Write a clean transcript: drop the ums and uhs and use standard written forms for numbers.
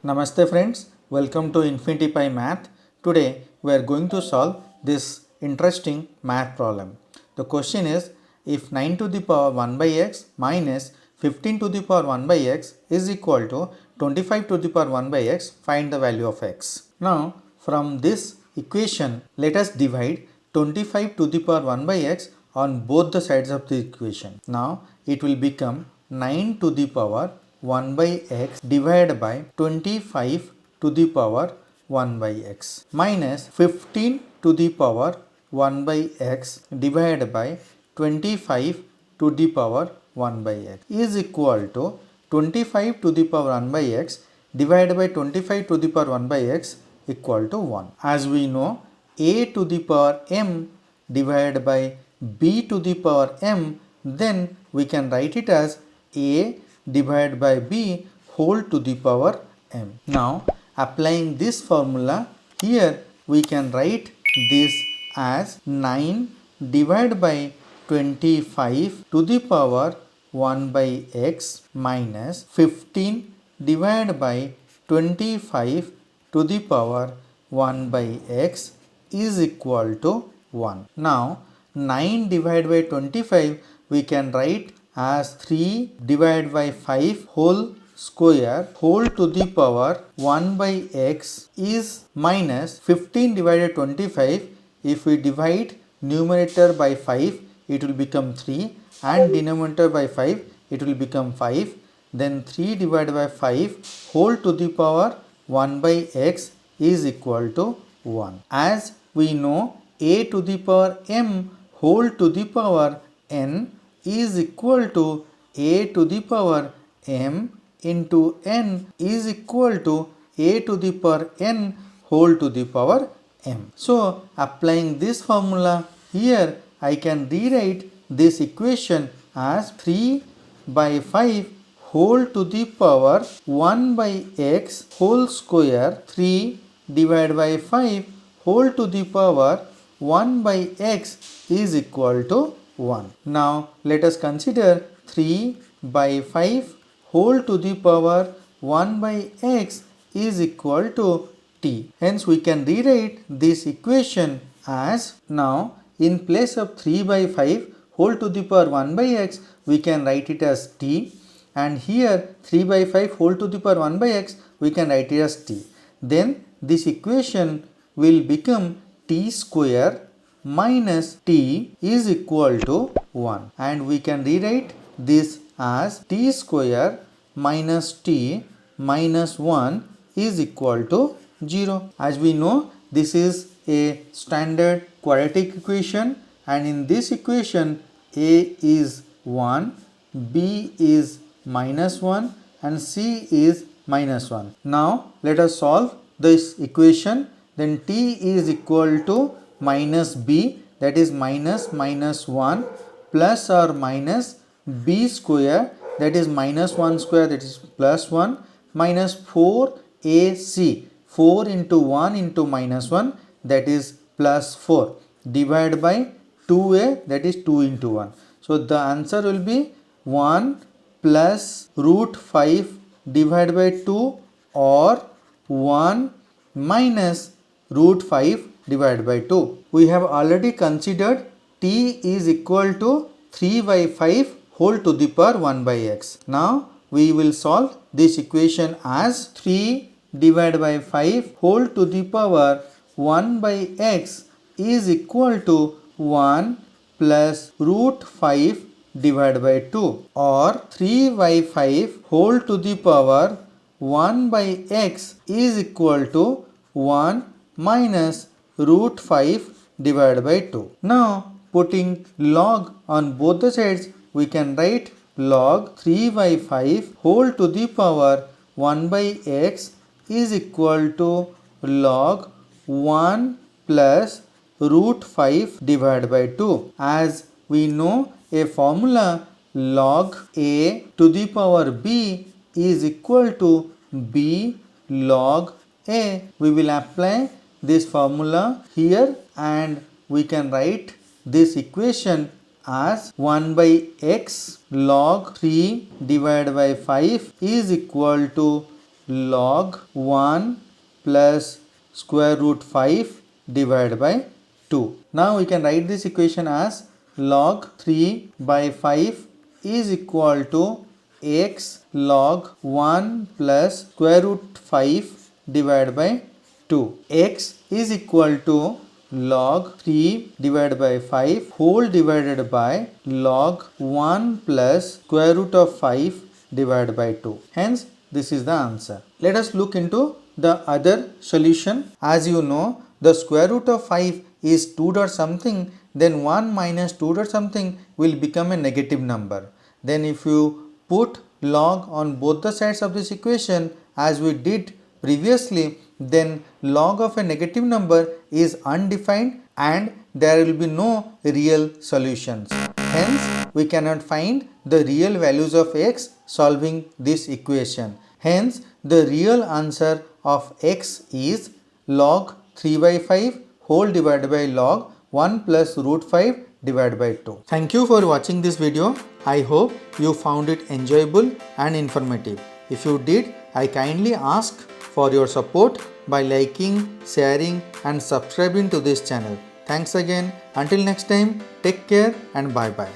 Namaste friends, welcome to Infinity Pi Math. Today we are going to solve this interesting math problem. The question is, if 9 to the power 1 by x minus 15 to the power 1 by x is equal to 25 to the power 1 by x, find the value of x. Now from this equation, let us divide 25 to the power 1 by x on both the sides of the equation. Now it will become 9 to the power 1 by x divided by 25 to the power 1 by x minus 15 to the power 1 by x divided by 25 to the power 1 by x is equal to 25 to the power 1 by x divided by 25 to the power 1 by x equal to 1. As we know, a to the power m divided by b to the power m, then we can write it as a divided by b whole to the power m. Now applying this formula, here we can write this as 9 divided by 25 to the power 1 by x minus 15 divided by 25 to the power 1 by x is equal to 1. Now 9 divided by 25 we can write as 3 divided by 5 whole square whole to the power 1 by x is minus 15 divided 25. If we divide numerator by 5, it will become 3 and denominator by 5, it will become 5. Then 3 divided by 5 whole to the power 1 by x is equal to 1. As we know, a to the power m whole to the power n is equal to a to the power m into n is equal to a to the power n whole to the power m. So applying this formula here, I can rewrite this equation as 3 by 5 whole to the power 1 by x whole square 3 divided by 5 whole to the power 1 by x is equal to 1. Now let us consider 3 by 5 whole to the power 1 by x is equal to t. Hence we can rewrite this equation as, now in place of 3 by 5 whole to the power 1 by x, we can write it as t, and here 3 by 5 whole to the power 1 by x we can write it as t. Then this equation will become t square minus t is equal to 1, and we can rewrite this as t square minus t minus 1 is equal to 0. As we know, this is a standard quadratic equation, and in this equation a is 1, b is minus 1 and c is minus 1. Now let us solve this equation. Then t is equal to minus b, that is minus 1 plus or minus b square, that is minus 1 square, that is plus 1, minus 4ac, 4 into 1 into minus 1, that is plus 4, divided by 2a, that is 2 into 1. So the answer will be 1 plus root 5 divided by 2 or 1 minus root 5 divided by 2. We have already considered t is equal to 3 by 5 whole to the power 1 by x. Now we will solve this equation as 3 divided by 5 whole to the power 1 by x is equal to 1 plus root 5 divided by 2, or 3 by 5 whole to the power 1 by x is equal to 1 minus root 5 divided by 2. Now putting log on both the sides, we can write log 3 by 5 whole to the power 1 by x is equal to log 1 plus root 5 divided by 2. As we know, a formula log a to the power b is equal to b log a. We will apply this formula here, and we can write this equation as 1 by x log 3 divided by 5 is equal to log 1 plus square root 5 divided by 2. Now we can write this equation as log 3 by 5 is equal to x log 1 plus square root 5 divided by 2. X is equal to log 3 divided by 5 whole divided by log 1 plus square root of 5 divided by 2. Hence, this is the answer. Let us look into the other solution. As you know, the square root of 5 is 2 dot something, then 1 minus 2 dot something will become a negative number. Then if you put log on both the sides of this equation as we did previously, then log of a negative number is undefined and there will be no real solutions. Hence, we cannot find the real values of x solving this equation. Hence, the real answer of x is log 3 by 5 whole divided by log 1 plus root 5 divided by 2. Thank you for watching this video. I hope you found it enjoyable and informative. If you did, I kindly ask for your support by liking, sharing and subscribing to this channel. Thanks again. Until next time, take care and bye bye.